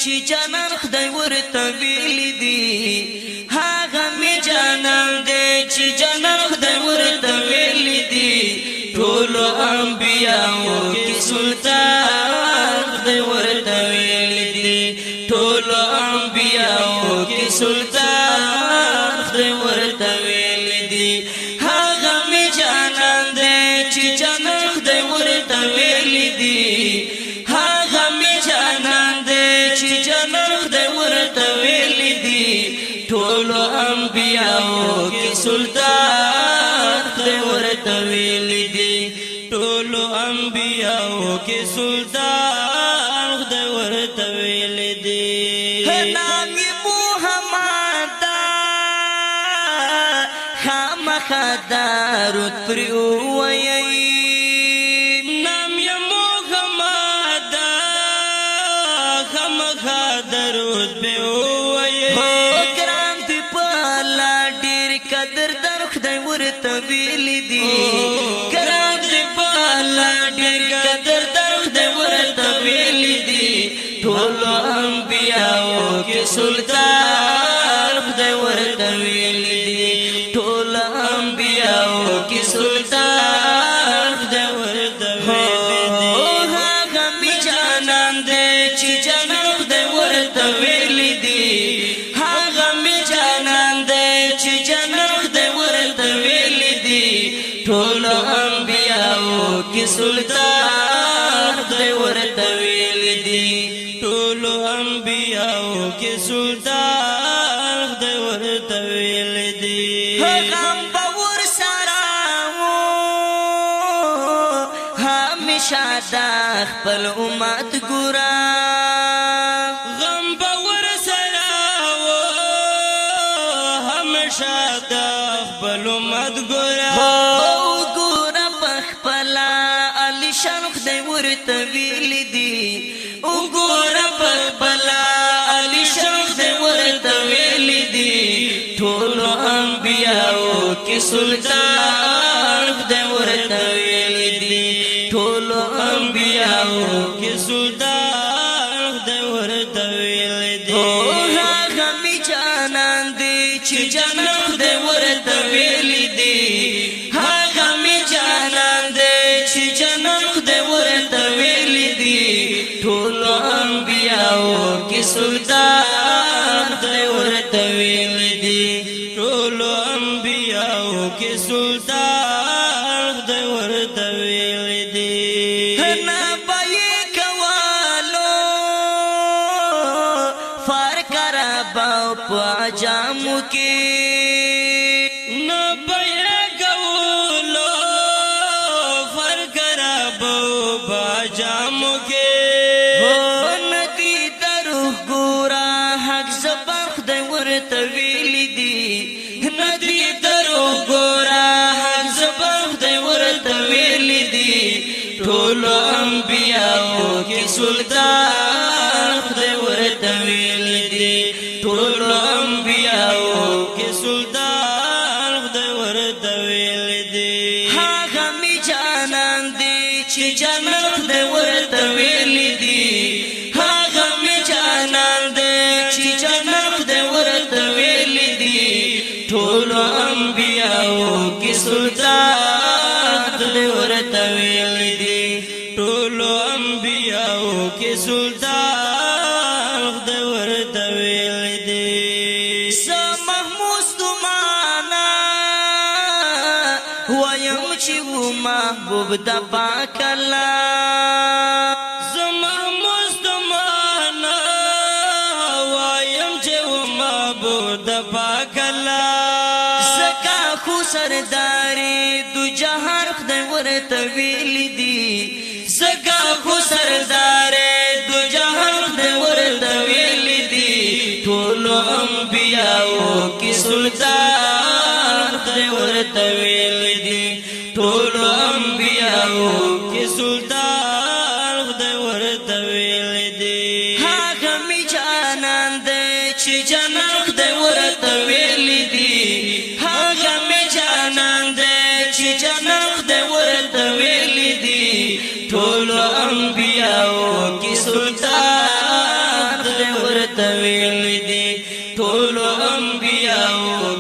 چې جانان خدای ورته ویلی دی هغه می جانان دی چې جانان خدای ورته ویلی دی ټولو انبیاءو کې سلطان خدای ورته ویلی دی ټولو انبیاءو کې سلطان خدای ورته ویلی دی هغه می جانان دی چې جانان خدای ورته ویلی دی هغه می جانان دی چې جانان خدای ورته ویلی دی ټولو انبیاءو کې سلطان خدای ورته ویلی دی ټولو انبیاءو کې سلطان خدای ورته ویلی دی نام محمد خامخا درود پرې ووایئ نام محمد خامخا درود پرې ووایئ ګران دی په الله ډېر قدردان خدای ورته ویلی دی ګران دی په الله ډېر قدردان خدای ورته ویلی دی ټولو انبیاءو کې سلطان خدای ورته ویلی دی ټولو انبیاءو کې سلطان خدای ورته ویلی دی هغه می جانان دی چې جانان خدای ورته ویلی دی هغه می جانان دی چې جانان خدای ورته ویلی دی ټولو انبیاءو کې سلطان خدای ورته ویلی دی ټولو انبیاءو کې سلطان خدای ورته ویلی دی غم به ورسره وو همیشه د خپل امت ګوره غم به ورسره وو همیشه د خپل امت ګوره ګوره په خپله علیشان خدای ورته ویلی دی وګوره په خپله علیشان خدای ورته ویلی دی ټولو انبیاءو کې سلطان خدای ورته ویلی دی ټولو انبیاءو کې سلطان خدای ورته ویلی دی هغه می جانان دی چې جانان خدای ورته ویلی دی هغه می جانان دی چې جانان خدای ورته ویلی دی ټولو انبیاءو کې سلطان خدای ورته ویلی دی ټولو انبیاءو کې سلطان خدای ورته ویلی دی نه به یې کولو فرق رباو په عجامو کې نه به یې کولو فرق رباو په عجامو کې ورته ویلی دی ندی درو ګورا حق زبان خدای ورته ویلی دی ټولو انبیاءو کې سلطان خدای ورته ویلی دی ټولو انبیاءو کې سلطان خدای ورته ویلی دی هغه می جانان دی چې جانان خدای ورته ویلی دی هغه می جانان دی چې جانان خدای ورته ویلی دی ټولو انبیاءو کې سلطان خدای ورته ویلی دی ټولو انبیاءو کې سلطان خدای ورته ویلی دی محمود ستومانه وایم چې و محبوب د پاک الله د پاک الله زکا خو سرداري دو جهان خدای ورته ویلی دی زکا خو سرداري دو جهان خدای ورته ویلی دی ټولو انبیاءو کې سلطان خدای ورته ویلی دی ټولو انبیاءو کې سلطان خدای ورته ویلی دی هغه می جانان دی چې جانان خدای ورته ویلی دی هغه می جانان دی چې جانان خدای ورته ویلی دی ټولو انبیاءو کې سلطان خدای ویل دي ټول انبیاء